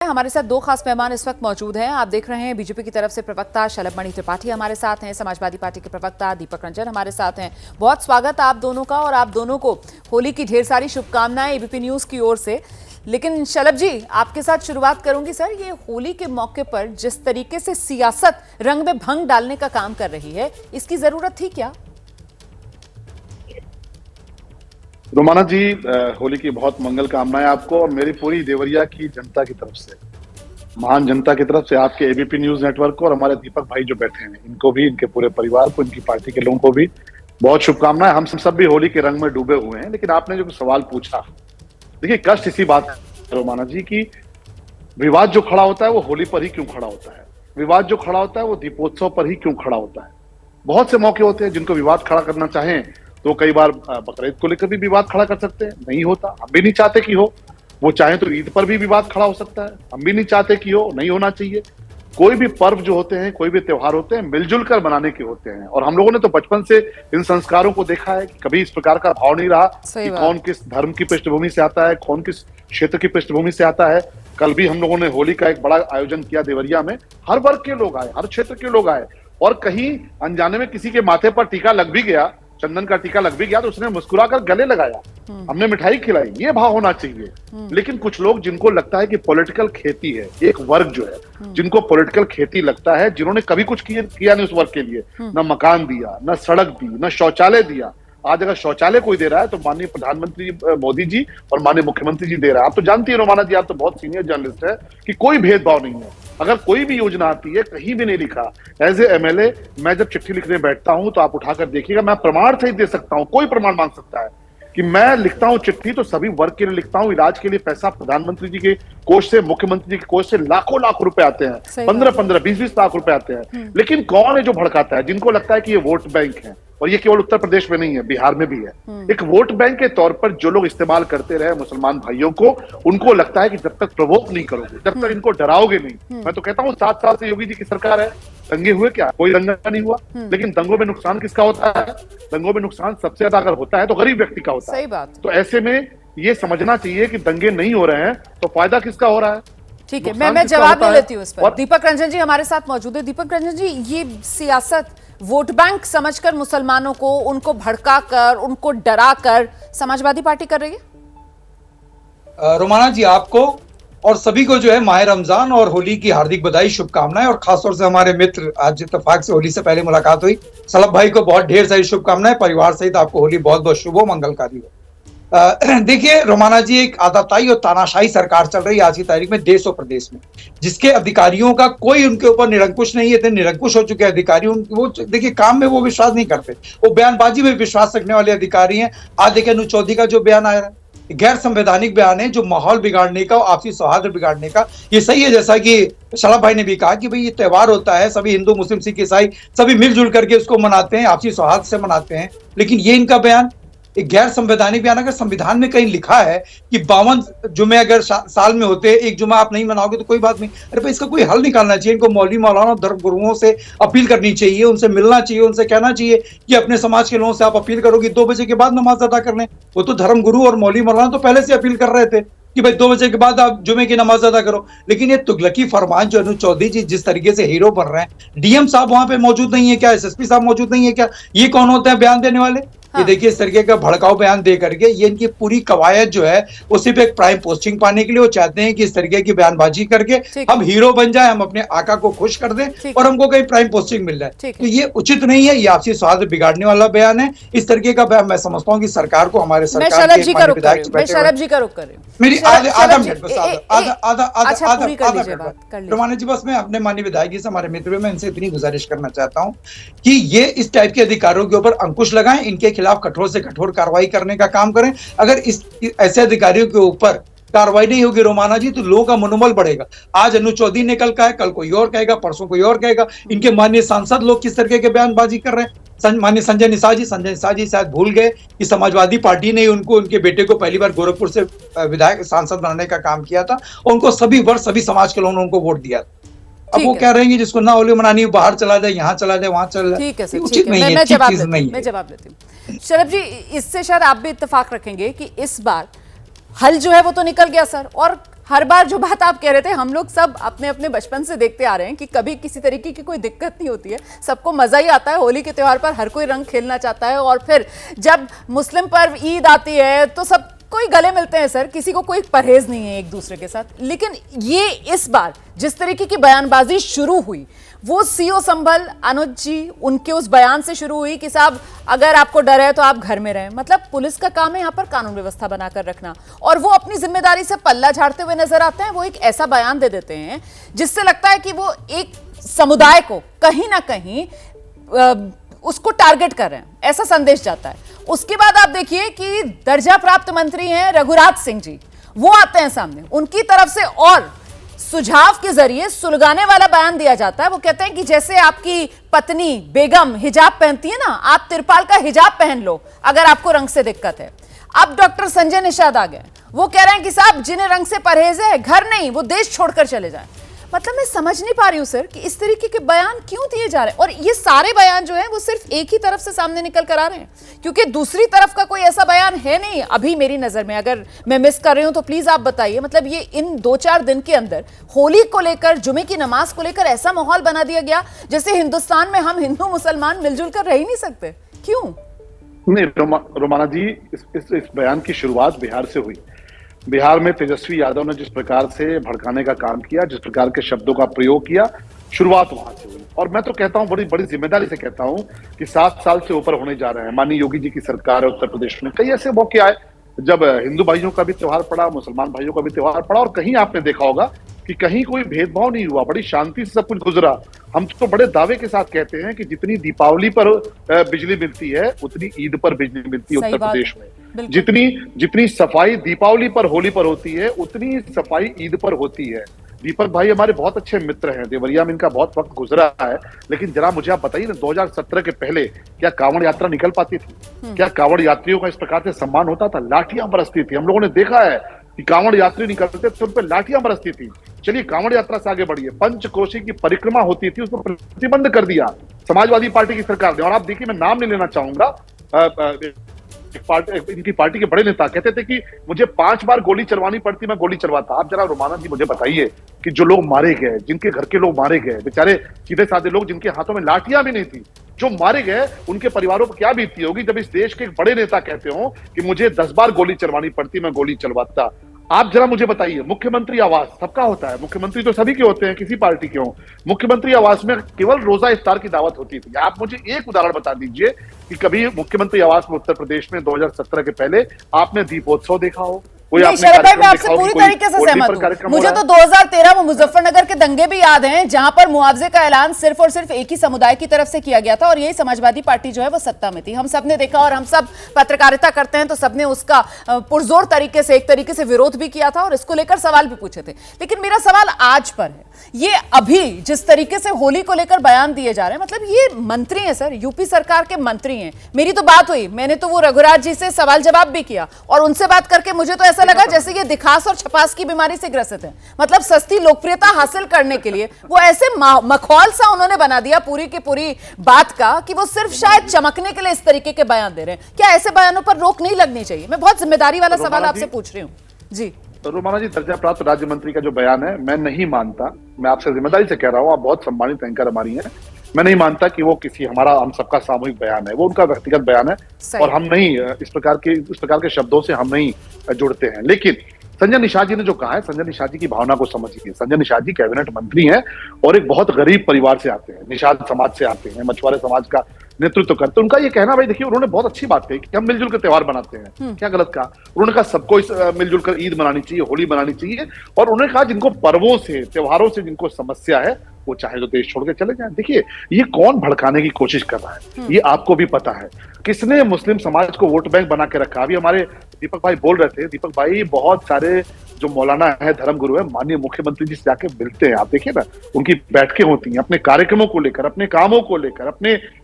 हमारे साथ दो खास मेहमान इस वक्त मौजूद हैं। आप देख रहे हैं बीजेपी की तरफ से प्रवक्ता शलभमणि त्रिपाठी हमारे साथ हैं, समाजवादी पार्टी के प्रवक्ता दीपक रंजन हमारे साथ हैं। बहुत स्वागत आप दोनों का और आप दोनों को होली की ढेर सारी शुभकामनाएं एबीपी न्यूज की ओर से। लेकिन शलभ जी, आपके साथ शुरुआत करूंगी। सर, ये होली के मौके पर जिस तरीके से सियासत रंग में भंग डालने का काम कर रही है, इसकी जरूरत थी क्या? रोमाना जी, होली की बहुत मंगल कामनाएं आपको और मेरी पूरी देवरिया की जनता की तरफ से, महान जनता की तरफ से, आपके एबीपी न्यूज नेटवर्क को और हमारे दीपक भाई जो बैठे हैं इनको भी, इनके पूरे परिवार को, इनकी पार्टी के लोगों को भी बहुत शुभकामनाएं। हम सब भी होली के रंग में डूबे हुए हैं। लेकिन आपने जो सवाल पूछा, देखिए कष्ट इसी बात है रोमाना जी की विवाद जो खड़ा होता है वो होली पर ही क्यों खड़ा होता है, विवाद जो खड़ा होता है वो दीपोत्सव पर ही क्यों खड़ा होता है। बहुत से मौके होते हैं जिनको विवाद खड़ा करना चाहें तो कई बार बकरीद को लेकर भी विवाद खड़ा कर सकते हैं, नहीं होता, हम भी नहीं चाहते कि हो। वो चाहे तो ईद पर भी विवाद खड़ा हो सकता है, हम भी नहीं चाहते कि हो, नहीं होना चाहिए। कोई भी पर्व जो होते हैं, कोई भी त्योहार होते हैं, मिलजुल कर मनाने के होते हैं। और हम लोगों ने तो बचपन से इन संस्कारों को देखा है कि कभी इस प्रकार का भाव नहीं रहा कि कौन किस धर्म की पृष्ठभूमि से आता है, कौन किस क्षेत्र की पृष्ठभूमि से आता है। कल भी हम लोगों ने होली का एक बड़ा आयोजन किया देवरिया में, हर वर्ग के लोग आए, हर क्षेत्र के लोग आए, और कहीं अनजाने में किसी के माथे पर टीका लग भी गया, चंदन का टीका लग भी गया, तो उसने मुस्कुराकर गले लगाया, हमने मिठाई खिलाई। ये भाव होना चाहिए। लेकिन कुछ लोग जिनको लगता है कि पॉलिटिकल खेती है, एक वर्ग जो है जिनको पॉलिटिकल खेती लगता है, जिन्होंने कभी कुछ किया नहीं उस वर्ग के लिए, न मकान दिया, न सड़क दी, न शौचालय दिया। आज अगर शौचालय कोई दे रहा है तो माननीय प्रधानमंत्री मोदी जी और माननीय मुख्यमंत्री जी दे रहा है। आप तो जानती है रोमाना जी, आप तो बहुत सीनियर जर्नलिस्ट है, कि कोई भेदभाव नहीं है। अगर कोई भी योजना आती है, कहीं भी नहीं लिखा, एज ए एमएलए मैं जब चिट्ठी लिखने बैठता हूं तो आप उठाकर देखिएगा, मैं प्रमाण सहित दे सकता हूं, कोई प्रमाण मांग सकता है कि मैं लिखता हूं चिट्ठी तो सभी वर्ग के लिए लिखता हूं। इलाज के लिए पैसा प्रधानमंत्री जी के कोष से, मुख्यमंत्री जी के कोष से लाखों लाख रुपए आते हैं, 15-15, 20-20 लाख रुपए आते हैं। लेकिन कौन है जो भड़काता है? जिनको लगता है कि ये वोट बैंक है, और ये केवल उत्तर प्रदेश में नहीं है, बिहार में भी है। एक वोट बैंक के तौर पर जो लोग इस्तेमाल करते रहे मुसलमान भाइयों को, उनको लगता है कि जब तक प्रवोक नहीं करोगे, जब तक इनको डराओगे नहीं। मैं तो कहता हूँ 7 साल से योगी जी की सरकार है, दंगे हुए क्या? कोई दंगा नहीं हुआ। लेकिन दंगों में नुकसान किसका होता है? दंगों में नुकसान सबसे ज्यादा अगर होता है तो गरीब व्यक्ति का होता है। सही बात। तो ऐसे में ये समझना चाहिए कि दंगे नहीं हो रहे हैं तो फायदा किसका हो रहा है? ठीक है, मैं जवाब ले लेती हूँ इस पर। दीपक रंजन जी हमारे साथ मौजूद है। दीपक रंजन जी, ये सियासत वोट बैंक समझकर मुसलमानों को, उनको भड़काकर, उनको डराकर समाजवादी पार्टी कर रही है। रोमाना जी, आपको और सभी को जो है माह रमजान और होली की हार्दिक बधाई, शुभकामनाएं। और खासतौर से हमारे मित्र, आज इत्तेफाक से होली से पहले मुलाकात हुई, सलभ भाई को बहुत ढेर सारी शुभकामनाएं। परिवार सहित आपको होली बहुत बहुत शुभ हो, मंगलकारी हो। देखिए रोमाना जी, एक आताताई और तानाशाही सरकार चल रही है आज की तारीख में देश और प्रदेश में, जिसके अधिकारियों का कोई उनके ऊपर निरंकुश नहीं है। इतने निरंकुश हो चुके अधिकारी, वो देखिए काम में वो विश्वास नहीं करते, वो बयानबाजी में विश्वास रखने वाले अधिकारी हैं। आज देखिए अनु चौधरी का जो बयान आया है, गैर संवैधानिक बयान है, जो माहौल बिगाड़ने का, आपसी सौहार्द बिगाड़ने का। ये सही है, जैसा कि शलभ भाई ने भी कहा कि भाई ये त्योहार होता है, सभी हिंदू, मुस्लिम, सिख, ईसाई सभी मिलजुल करके उसको मनाते हैं, आपसी सौहार्द से मनाते हैं। लेकिन ये इनका बयान एक गैर संवैधानिक बयान। अगर संविधान में कहीं लिखा है कि 52 जुमे अगर साल में होते, एक जुमा आप नहीं मनाओगे तो कोई बात नहीं। अरे भाई, इसका कोई हल निकालना चाहिए। इनको मौलवी मौलाना धर्म गुरुओं से अपील करनी चाहिए, उनसे मिलना चाहिए, उनसे कहना चाहिए कि अपने समाज के लोगों से आप अपील करोगे 2 बजे के बाद नमाज अदा कर लें। वो तो धर्म गुरु और मौलवी मौलाना तो पहले से अपील कर रहे थे कि भाई 2 बजे के बाद आप जुमे की नमाज अदा करो। लेकिन ये तुगलकी फरमान जो अनु चौधरी जी जिस तरीके से हीरो बन रहे हैं, डीएम साहब वहां पे मौजूद नहीं है क्या? एसएसपी साहब मौजूद नहीं है क्या? ये कौन होते हैं बयान देने वाले? ये देखिए इस तरीके का भड़काऊ बयान दे करके ये इनकी पूरी कवायद जो है वो सिर्फ एक प्राइम पोस्टिंग पाने के लिए। वो चाहते हैं कि इस तरीके की बयानबाजी करके हम हीरो बन जाए, हम अपने आका को खुश कर दें और हमको कहीं प्राइम पोस्टिंग मिल जाए। तो ये उचित नहीं है, ये आपसी स्वाद बिगाड़ने वाला बयान है। इस तरीके का बयान मैं समझता हूँ कि सरकार को, हमारे सरकार शलभ जी का रुख करें, मेरी आधा मिनट बस, रोमाना जी, बस मैं अपने माननीय विधायक जी से, हमारे मित्र, मैं इनसे इतनी गुजारिश करना चाहता हूँ कि ये इस टाइप के अधिकारियों के ऊपर अंकुश लगाएं, इनके खिलाफ कठोर से कठोर कार्रवाई करने का काम करें। अगर इस ऐसे अधिकारियों के ऊपर कार्रवाई नहीं होगी रोमाना जी, तो लोगों का मनोबल बढ़ेगा। आज अनु चौधरी ने कल कहा है, कल कोई और कहेगा, परसों कोई और कहेगा। इनके माननीय सांसद लोग किस तरीके के बयानबाजी कर रहे हैं। माननीय संजय निषाद जी शायद भूल गए कि समाजवादी पार्टी ने उनको, उनके बेटे को पहली बार गोरखपुर से विधायक सांसद बनाने का काम किया था। उनको सभी वर्ष सभी समाज के लोगों ने उनको वोट दिया। अब वो कह रहे हैं कि जिसको ना होली मनानी हो बाहर चला जाए, यहाँ चला जाए, वहां चला जाए। ठीक है सर, ठीक है, मैं जवाब देती हूँ। शलभ जी, इससे शायद आप भी इत्तेफाक रखेंगे कि इस बार हल जो है वो तो निकल गया सर, और हर बार जो बात आप कह रहे थे, हम लोग सब अपने अपने बचपन से देखते आ रहे हैं कि कभी किसी तरीके की कोई दिक्कत नहीं होती है, सबको मजा ही आता है। होली के त्योहार पर हर कोई रंग खेलना चाहता है, और फिर जब मुस्लिम पर्व ईद आती है तो सब कोई गले मिलते हैं सर, किसी को कोई परहेज नहीं है एक दूसरे के साथ। लेकिन ये इस बार जिस तरीके की बयानबाजी शुरू हुई, वो सीओ संभल अनुज जी, उनके उस बयान से शुरू हुई कि साहब अगर आपको डर है तो आप घर में रहें। मतलब पुलिस का काम है यहाँ पर कानून व्यवस्था बनाकर रखना, और वो अपनी जिम्मेदारी से पल्ला झाड़ते हुए नजर आते हैं। वो एक ऐसा बयान दे देते हैं जिससे लगता है कि वो एक समुदाय को कहीं ना कहीं उसको टारगेट कर रहे हैं, ऐसा संदेश जाता है। उसके बाद आप देखिए कि दर्जा प्राप्त मंत्री हैं रघुराज सिंह जी, वो आते हैं सामने, उनकी तरफ से और सुझाव के जरिए सुलगाने वाला बयान दिया जाता है। वो कहते हैं कि जैसे आपकी पत्नी बेगम हिजाब पहनती है ना, आप तिरपाल का हिजाब पहन लो अगर आपको रंग से दिक्कत है। अब डॉक्टर संजय निषाद आ गए, वो कह रहे हैं कि साहब जिन्हें रंग से परहेज है, घर नहीं वो देश छोड़कर चले जाएं। मतलब मैं समझ नहीं पा रही हूं सर कि इस तरीके के बयान क्यों दिए जा रहे हैं, और ये सारे बयान जो हैं वो सिर्फ एक ही तरफ से सामने निकल कर आ रहे हैं, क्योंकि दूसरी तरफ का कोई ऐसा बयान है नहीं अभी मेरी नजर में। अगर मैं मिस कर रही हूं तो प्लीज आप बताइए। मतलब ये इन 2-4 दिन के अंदर होली को लेकर, जुमे की नमाज को लेकर ऐसा माहौल बना दिया गया जैसे हिंदुस्तान में हम हिंदू मुसलमान मिलजुल कर रह ही नहीं सकते। क्यों? नहीं रोमाना जी, इस बयान की शुरुआत बिहार से हुई। बिहार में तेजस्वी यादव ने जिस प्रकार से भड़काने का काम किया, जिस प्रकार के शब्दों का प्रयोग किया, शुरुआत वहां से हुई। और मैं तो कहता हूं, बड़ी बड़ी जिम्मेदारी से कहता हूं कि 7 साल से ऊपर होने जा रहे हैं। माननीय योगी जी की सरकार है उत्तर प्रदेश में, कई ऐसे मौके आए जब हिंदू भाइयों का भी त्योहार पड़ा, मुसलमान भाइयों का भी त्योहार पड़ा, और कहीं आपने देखा होगा कि कहीं कोई भेदभाव नहीं हुआ, बड़ी शांति से सब कुछ गुजरा। हम तो बड़े दावे के साथ कहते हैं कि जितनी दीपावली पर बिजली मिलती है उतनी ईद पर बिजली मिलती है उत्तर प्रदेश में। जितनी सफाई दीपावली पर, होली पर होती है, उतनी सफाई ईद पर होती है। दीपक भाई हमारे बहुत अच्छे मित्र हैं, देवरिया में इनका बहुत वक्त गुजरा है, लेकिन जरा मुझे आप बताइए ना, 2017 के पहले क्या कांवड़ यात्रा निकल पाती थी? क्या कांवड़ यात्रियों का इस प्रकार से सम्मान होता था? लाठियां बरसती थी। हम लोगों ने देखा है कि कांवड़ यात्री निकलते थे, उन पर लाठियां बरसती थी। चलिए कांवड़ यात्रा से आगे बढ़िए, पंचकोशी की परिक्रमा होती थी, उसको प्रतिबंध कर दिया समाजवादी पार्टी की सरकार ने। और आप देखिए, मैं नाम नहीं लेना चाहूंगा, इनकी पार्टी के बड़े नेता कहते थे कि मुझे 5 बार गोली चलवानी पड़ती, मैं गोली चलवाता। आप जरा रोमाना जी मुझे बताइए कि जो लोग मारे गए, जिनके घर के लोग मारे गए, बेचारे सीधे साधे लोग जिनके हाथों में लाठियां भी नहीं थी, जो मारे गए, उनके परिवारों पर क्या बीतती होगी जब इस देश के एक बड़े नेता कहते हो कि मुझे 10 बार गोली चलवानी पड़ती, मैं गोली चलवाता। आप जरा मुझे बताइए, मुख्यमंत्री आवास सबका होता है, मुख्यमंत्री तो सभी के होते हैं, किसी पार्टी के हो। मुख्यमंत्री आवास में केवल रोजा इफ्तार की दावत होती थी। आप मुझे एक उदाहरण बता दीजिए कि कभी मुख्यमंत्री आवास में उत्तर प्रदेश में 2017 के पहले आपने दीपोत्सव देखा हो? शरद भाई, मैं आपसे पूरी तरीके से सहमत हूं। मुझे तो 2013 में मुजफ्फरनगर के दंगे भी याद हैं, जहां पर मुआवजे का ऐलान सिर्फ और सिर्फ एक ही समुदाय की तरफ से किया गया था, और यही समाजवादी पार्टी जो है वो सत्ता में थी। हम सब ने देखा, और हम सब पत्रकारिता करते हैं तो सबने उसका पुरजोर तरीके से, एक तरीके से विरोध भी किया था, और इसको लेकर सवाल भी पूछे थे। लेकिन मेरा सवाल आज पर है, ये अभी जिस तरीके से होली को लेकर बयान दिए जा रहे हैं, मतलब ये मंत्री हैं सर, यूपी सरकार के मंत्री हैं। मेरी तो बात हुई, मैंने तो वो रघुराज जी से सवाल जवाब भी किया, और उनसे बात करके मुझे तो ऐसा लगा जैसे ये दिखास और छपास की बीमारी से ग्रसित है। मतलब सस्ती लोकप्रियता हासिल करने के लिए वो ऐसे मखौल सा उन्होंने बना दिया पूरी की पूरी बात का कि वो सिर्फ शायद चमकने के लिए इस तरीके के बयान दे रहे हैं। क्या ऐसे बयानों पर रोक नहीं लगनी चाहिए? मैं बहुत जिम्मेदारी वाला सवाल आपसे पूछ रही हूँ जी। रोमाना जी, दर्जा प्राप्त राज्य मंत्री का जो बयान है, मैं नहीं मानता, मैं आपसे जिम्मेदारी से कह रहा हूँ, आप बहुत सम्मानित एंकर हमारी हैं, मैं नहीं मानता कि वो किसी हमारा, हम सबका सामूहिक बयान है। वो उनका व्यक्तिगत बयान है, और हम नहीं इस प्रकार के शब्दों से हम नहीं जुड़ते हैं। लेकिन संजय निषाद जी ने जो कहा है, संजय निषाद जी की भावना को समझिए। संजय निषाद जी कैबिनेट मंत्री हैं और एक बहुत गरीब परिवार से आते हैं, निषाद समाज से आते हैं, मछुआरे समाज का नेतृत्व करते हैं। उनका ये कहना, भाई देखिए, उन्होंने बहुत अच्छी बात कही कि हम मिलजुल कर त्योहार बनाते हैं, क्या गलत कहा? उन्होंने कहा सबको मिलजुल कर ईद मनानी चाहिए, होली मनानी चाहिए, और उन्होंने कहा जिनको पर्वों से, त्योहारों से जिनको समस्या है, वो चाहे तो देश छोड़ के चले जाएं। देखिए, ये कौन भड़काने की कोशिश कर रहा है, ये आपको भी पता है। किसने मुस्लिम समाज को वोट बैंक बना के रखा? अभी हमारे दीपक भाई बोल रहे थे, दीपक भाई बहुत सारे जो मौलाना है, धर्मगुरु है, माननीय मुख्यमंत्री जी से जाके मिलते हैं। आप देखिए ना, उनकी बैठकें होती हैं अपने कार्यक्रमों को लेकर, अपने कामों को लेकर,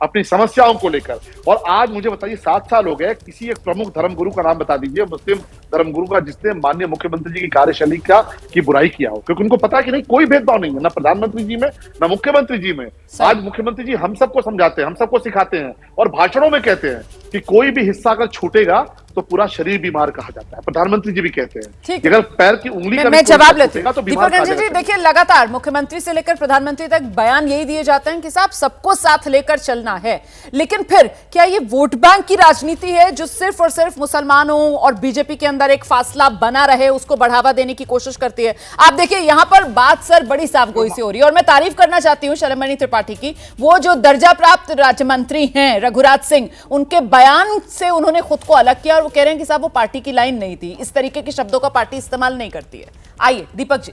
अपनी समस्याओं को लेकर। और आज मुझे बताइए, 7 साल हो गए, किसी एक प्रमुख धर्मगुरु का नाम बता दीजिए, मुस्लिम धर्मगुरु का, जिसने माननीय मुख्यमंत्री जी की कार्यशैली की बुराई किया हो। क्योंकि उनको पता है कि नहीं, कोई भेदभाव नहीं है, ना प्रधानमंत्री जी में, ना मुख्यमंत्री जी में। आज मुख्यमंत्री जी हम सबको समझाते हैं, हम सबको सिखाते हैं, और भाषणों में कहते हैं कि कोई भी हिस्सा अगर छूटेगा तो पूरा शरीर बीमार कहा जाता है। प्रधानमंत्री जी भी कहते हैं ठीक कि है। अगर पैर की उंगली का भी मैं कोई जवाब टच लेती उठेगा हूँ। तो बीमार दीपक कहा रंजन जी, जाएगा। देखिए लगातार मुख्यमंत्री से लेकर प्रधानमंत्री तक बयान यही दिए जाते हैं कि साहब सबको साथ लेकर चलना है, लेकिन फिर क्या ये वोट बैंक की राजनीति है जो सिर्फ और सिर्फ मुसलमानों और बीजेपी के अंदर एक फासला बना रहे, उसको बढ़ावा देने की कोशिश करती है? आप देखिए यहां पर बात सर बड़ी साफगोई से हो रही है, और मैं तारीफ करना चाहती हूं शैलमणि त्रिपाठी की, वो जो दर्जा प्राप्त राज्य मंत्री हैं रघुराज सिंह, उनके बयान से उन्होंने खुद को अलग किया और वो कह रहे हैं कि साहब वो पार्टी की लाइन नहीं थी, इस तरीके के शब्दों का पार्टी इस्तेमाल नहीं करती है। आइए दीपक जी।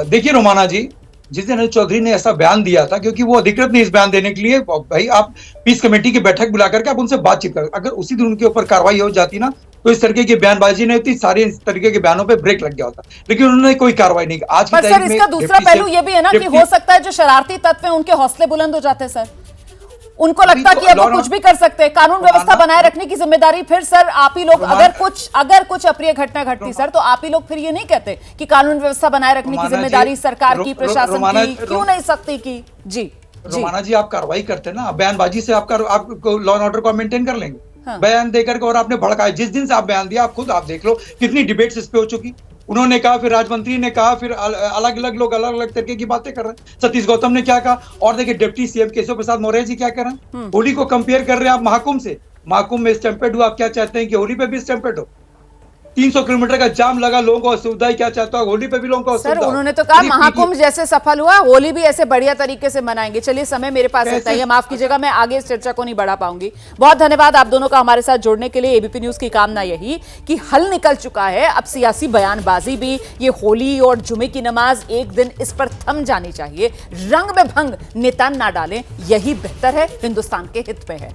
देखिए रोमाना जी, जिस दिन अनिल चौधरी ने ऐसा बयान दिया था, क्योंकि वो अधिकृत नहीं इस बयान देने के लिए, भाई आप पीस कमेटी की बैठक बुला करके आप उनसे बातचीत कर, अगर उसी दिन उनके ऊपर कार्रवाई हो जाती ना तो इस तरीके की बयानबाजी नहीं होती, सारे इस तरीके के बयानों पे ब्रेक लग गया होता, लेकिन उन्होंने कोई कार्रवाई नहीं की। आज की पर सर तारीख में इसका दूसरा पहलू ये भी है ना कि हो सकता है जो शरारती तत्व हैं उनके हौसले बुलंद हो जाते हैं सर, उनको लगता कि अब वो कुछ भी कर सकते हैं, कानून व्यवस्था बनाए रखने की जिम्मेदारी फिर सर आप ही लोग, अगर कुछ अप्रिय घटना घटती सर तो आप ही लोग फिर ये नहीं कहते कि कानून व्यवस्था बनाए रखने की जिम्मेदारी सरकार की, प्रशासन की क्यों नहीं सकती की? जी रोमाना जी, आप कार्रवाई करते हैं ना, बयानबाजी से आप लॉ एंड ऑर्डर को मेंटेन कर लेंगे। हाँ। बयान देकर के और आपने भड़काया, जिस दिन से आप बयान दिया आप खुद आप देख लो कितनी डिबेट्स इस पे हो चुकी। उन्होंने कहा, फिर राजमंत्री ने कहा, फिर अलग अलग लोग अलग अलग तरीके की बातें कर रहे हैं। सतीश गौतम ने क्या कहा, और देखिए डिप्टी सीएम केशव प्रसाद मौर्य जी क्या कर रहे हैं, होली को कंपेयर कर रहे हैं आप महाकुंभ से। महाकुंभ में स्टैंपेड हुआ, आप क्या चाहते हैं कि होली पे भी स्टैंपेड हो? 300 किलोमीटर का जाम लगा, लोगों को असुविधा, क्या चाहता है होली पे भी लोगों को सर असुविधा? उन्होंने तो कहा महाकुंभ जैसे सफल हुआ होली भी ऐसे बढ़िया तरीके से मनाएंगे। चलिए समय मेरे पास इतना ही है, माफ कीजिएगा मैं आगे इस चर्चा को नहीं बढ़ा पाऊंगी। बहुत धन्यवाद आप दोनों का हमारे साथ जुड़ने के लिए। एबीपी न्यूज की कामना यही कि हल निकल चुका है, अब सियासी बयानबाजी भी, ये होली और जुमे की नमाज एक दिन इस पर थम जानी चाहिए। रंग में भंग नेता ना डालें, यही बेहतर है, हिंदुस्तान के हित में है।